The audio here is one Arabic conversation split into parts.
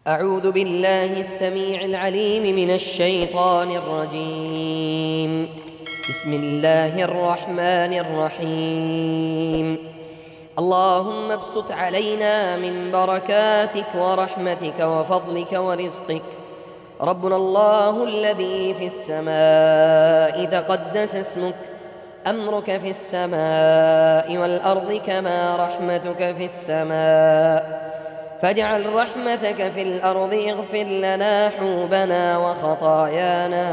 أعوذ بالله السميع العليم من الشيطان الرجيم. بسم الله الرحمن الرحيم. اللهم ابسط علينا من بركاتك ورحمتك وفضلك ورزقك. ربنا الله الذي في السماء تقدس اسمك. أمرك في السماء والأرض كما رحمتك في السماء، فاجعل رحمتك في الأرض. اغفر لنا حوبنا وخطايانا،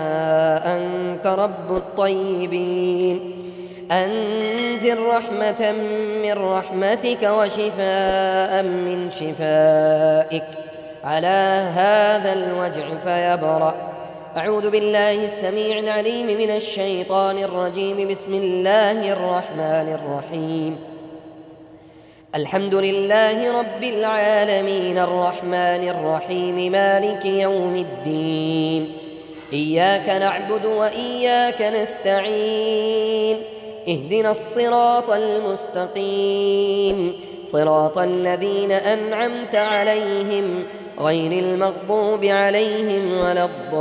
أنت رب الطيبين. أنزل رحمة من رحمتك وشفاء من شفائك على هذا الوجع فيبرأ. أعوذ بالله السميع العليم من الشيطان الرجيم. بسم الله الرحمن الرحيم. الحمد لله رب العالمين الرحمن الرحيم مالك يوم الدين. إياك نعبد وإياك نستعين. اهدنا الصراط المستقيم، صراط الذين أنعمت عليهم غير المغضوب عليهم ولا الضالين.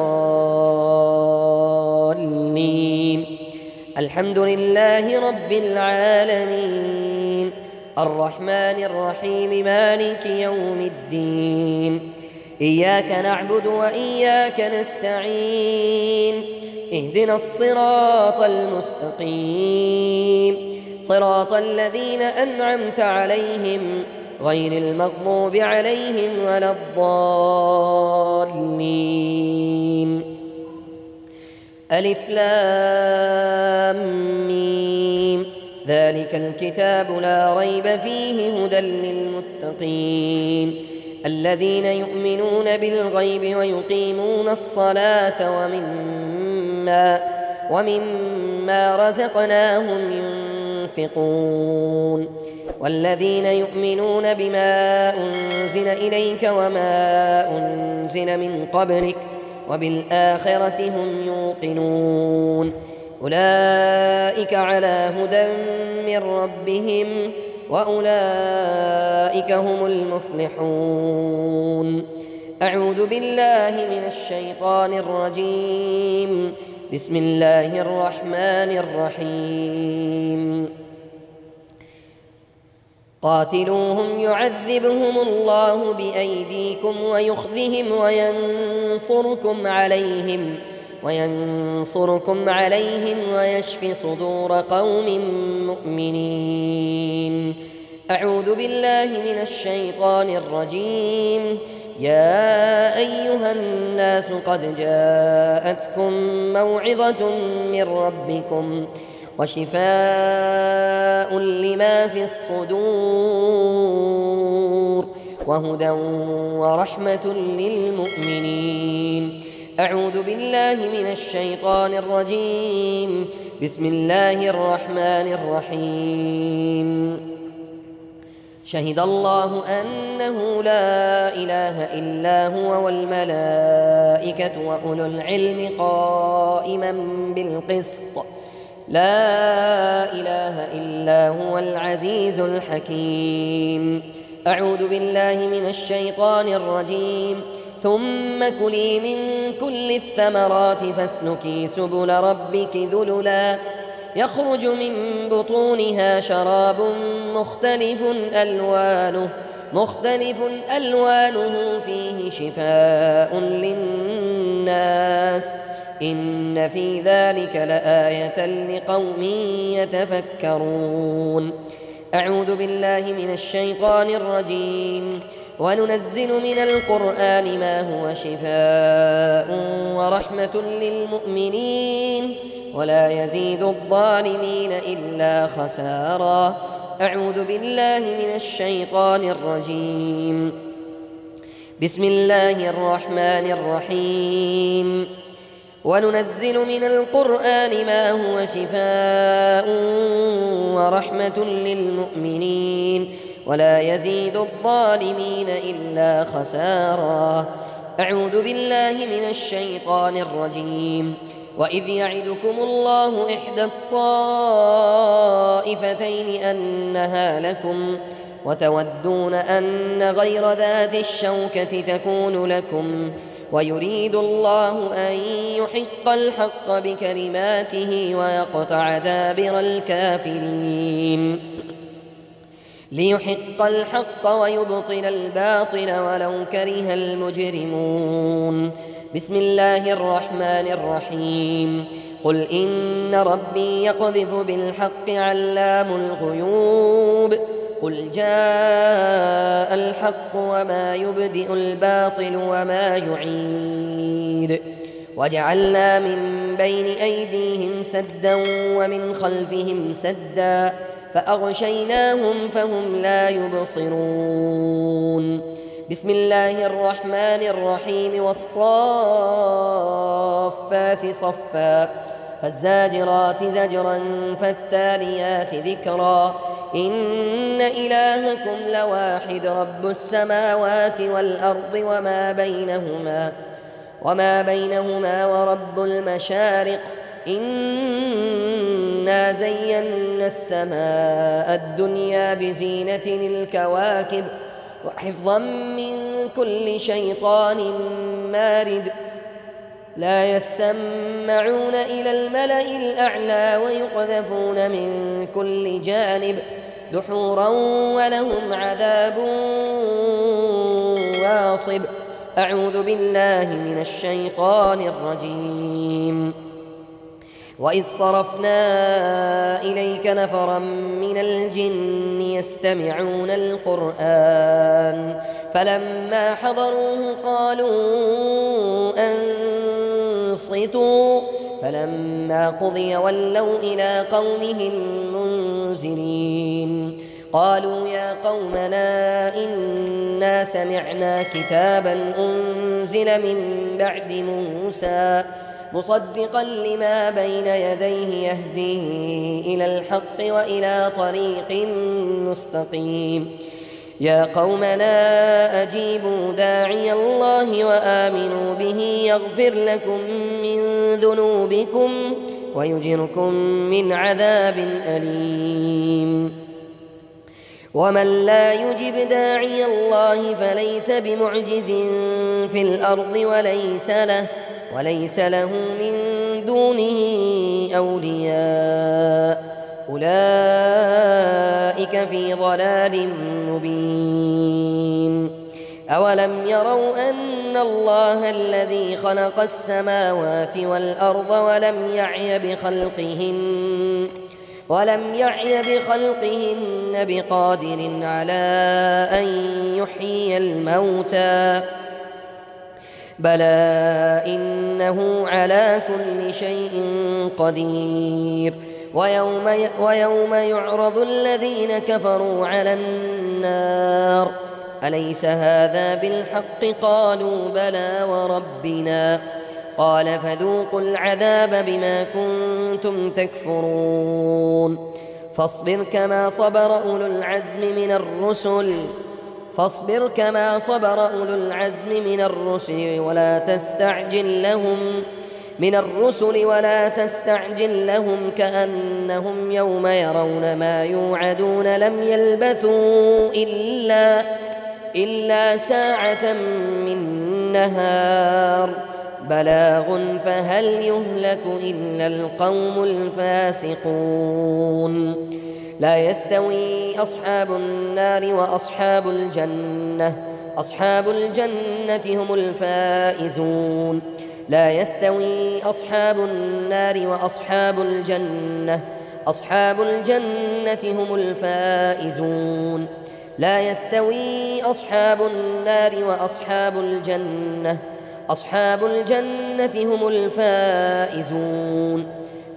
الحمد لله رب العالمين الرحمن الرحيم مالك يوم الدين. إياك نعبد وإياك نستعين. اهدنا الصراط المستقيم، صراط الذين أنعمت عليهم غير المغضوب عليهم ولا الضالين. ألف لام ميم. ذلك الكتاب لا ريب فيه هدى للمتقين الذين يؤمنون بالغيب ويقيمون الصلاة ومما رزقناهم ينفقون والذين يؤمنون بما أنزل إليك وما أنزل من قبلك وبالآخرة هم يوقنون. أولئك على هدى من ربهم وأولئك هم المفلحون. أعوذ بالله من الشيطان الرجيم. بسم الله الرحمن الرحيم. قاتلوهم يعذبهم الله بأيديكم ويخزهم وينصركم عليهم ويشف صدور قوم مؤمنين. أعوذ بالله من الشيطان الرجيم. يا أيها الناس قد جاءتكم موعظة من ربكم وشفاء لما في الصدور وهدى ورحمة للمؤمنين. أعوذ بالله من الشيطان الرجيم. بسم الله الرحمن الرحيم. شهد الله أنه لا إله إلا هو والملائكة وأولو العلم قائما بالقسط. لا إله إلا هو العزيز الحكيم. أعوذ بالله من الشيطان الرجيم. ثم كلي من كل الثمرات فاسلكي سبل ربك ذللا يخرج من بطونها شراب مختلف ألوانه فيه شفاء للناس. إن في ذلك لآية لقوم يتفكرون. أعوذ بالله من الشيطان الرجيم. وننزل من القرآن ما هو شفاء ورحمة للمؤمنين ولا يزيد الظالمين إلا خسارا. أعوذ بالله من الشيطان الرجيم. بسم الله الرحمن الرحيم. وننزل من القرآن ما هو شفاء ورحمة للمؤمنين ولا يزيد الظالمين إلا خسارا. أعوذ بالله من الشيطان الرجيم. وإذ يعدكم الله إحدى الطائفتين أنها لكم وتودون أن غير ذات الشوكة تكون لكم ويريد الله أن يحق الحق بكلماته ويقطع دابر الكافرين ليحق الحق ويبطل الباطل ولو كره المجرمون. بسم الله الرحمن الرحيم. قل إن ربي يقذف بالحق علام الغيوب. قل جاء الحق وما يبدئ الباطل وما يعيد. وجعلنا من بين أيديهم سدا ومن خلفهم سدا فأغشيناهم فهم لا يبصرون. بسم الله الرحمن الرحيم. والصافات صفا فالزاجرات زجرا فالتاليات ذكرا إن إلهكم لواحد رب السماوات والأرض وما بينهما ورب المشارق إنا زينا السماء الدنيا بزينة الكواكب وحفظا من كل شيطان مارد لا يسمعون إلى الملأ الأعلى ويقذفون من كل جانب دحورا ولهم عذاب واصب. أعوذ بالله من الشيطان الرجيم. وإذ صرفنا إليك نفرا من الجن يستمعون القرآن فلما حضروه قالوا أنصتوا فلما قضي ولوا إلى قومهم منذرين. قالوا يا قومنا إنا سمعنا كتابا أنزل من بعد موسى مصدقا لما بين يديه يهدي إلى الحق وإلى طريق مستقيم. يا قومنا أجيبوا داعي الله وآمنوا به يغفر لكم من ذنوبكم ويجركم من عذاب أليم. ومن لا يجب داعي الله فليس بمعجز في الأرض وليس له من دونه أولياء أولئك في ضلال مبين. أولم يروا أن الله الذي خلق السماوات والأرض ولم يعي بخلقهن بقادر على أن يحيي الموتى بلى إنه على كل شيء قدير. ويوم يعرض الذين كفروا على النار أليس هذا بالحق قالوا بلى وربنا قال فذوقوا العذاب بما كنتم تكفرون. فاصبر كما صبر أولو العزم من الرسل ولا تستعجل لهم كأنهم يوم يرون ما يوعدون لم يلبثوا إلا ساعة من نهار بلاغ فهل يهلك إلا القوم الفاسقون. لا يستوي أصحاب النار وأصحاب الجنة أصحاب الجنة هم الفائزون. لا يستوي أصحاب النار وأصحاب الجنة أصحاب الجنة هم الفائزون. لا يستوي أصحاب النار وأصحاب الجنة أصحاب الجنة هم الفائزون.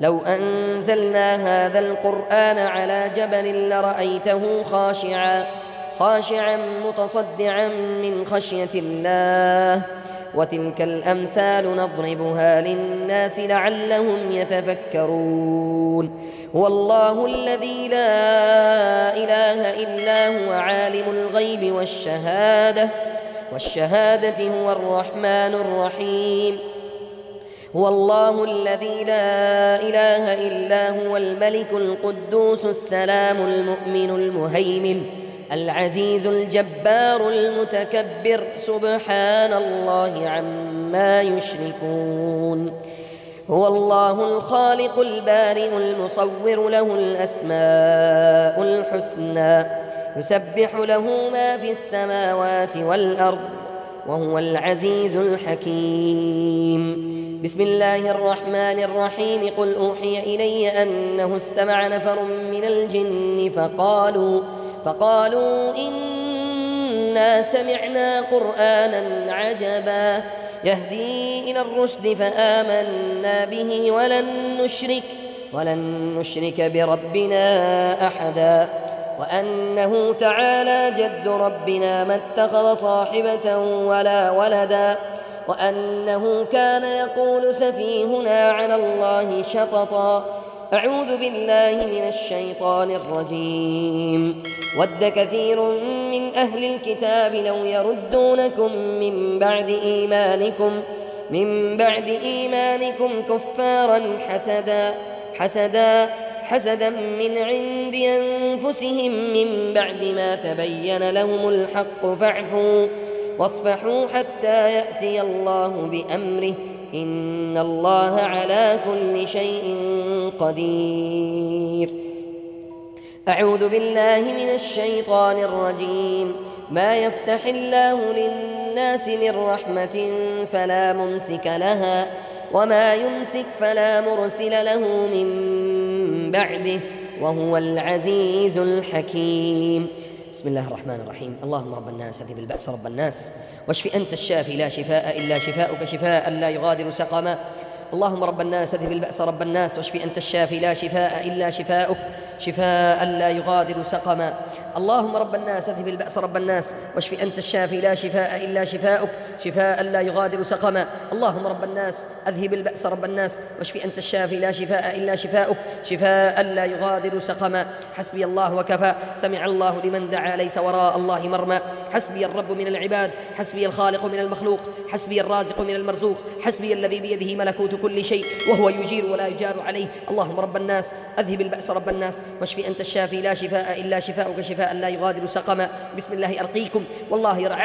لو أنزلنا هذا القرآن على جبل لرأيته خاشعا متصدعا من خشية الله وتلك الأمثال نضربها للناس لعلهم يتفكرون. هو الله الذي لا إله إلا هو عالم الغيب والشهادة هو الرحمن الرحيم. هو الله الذي لا إله إلا هو الملك القدوس السلام المؤمن العزيز الجبار المتكبر سبحان الله عما يشركون. هو الله الخالق البارئ المصور له الأسماء الحسنى يسبح له ما في السماوات والأرض وهو العزيز الحكيم. بسم الله الرحمن الرحيم. قل أوحي إلي أنه استمع نفر من الجن فقالوا إنا سمعنا قرآنا عجبا يهدي إلى الرشد فآمنا به ولن نشرك بربنا أحدا وأنه تعالى جد ربنا ما اتخذ صاحبة ولا ولدا وأنه كان يقول سفيهنا على الله شططا. أعوذ بالله من الشيطان الرجيم. ود كثير من أهل الكتاب لو يردونكم من بعد إيمانكم كفارا حسدا من عند أنفسهم من بعد ما تبين لهم الحق فاعفوا واصفحوا حتى يأتي الله بأمره إن الله على كل شيء قدير. أعوذ بالله من الشيطان الرجيم. ما يفتح الله للناس من رحمة فلا ممسك لها وما يمسك فلا مرسل له من بعده وهو العزيز الحكيم. بسم الله الرحمن الرحيم. اللهم رب الناس اذهب البأس رب الناس واشف أنت الشافي لا شفاء إلا شفاؤك شفاء لا يغادر سقما. اللهم رب الناس اذهب البأس رب الناس واشف أنت الشافي لا شفاء إلا شفاؤك شفاء لا يغادر سقما. اللهم رب الناس اذهب البأس رب الناس واشف أنت الشافي لا شفاء إلا شفاؤك شفاء لا يغادر سقما. اللهم رب الناس اذهب البأس رب الناس واشف أنت الشافي لا شفاء إلا شفاؤك شفاء لا يغادر سقما. حسبي الله وكفى. سمع الله لمن دعا ليس وراء الله مرمى. حسبي الرب من العباد حسبي الخالق من المخلوق حسبي الرازق من المرزوق حسبي الذي بيده ملكوت كل شيء وهو يجير ولا يجار عليه. اللهم رب الناس اذهب البأس رب الناس واشف أنت الشافي لا شفاء إلا شفاؤك شفاء لا يغادر سقما. بسم الله أرقيكم والله يرعاكم.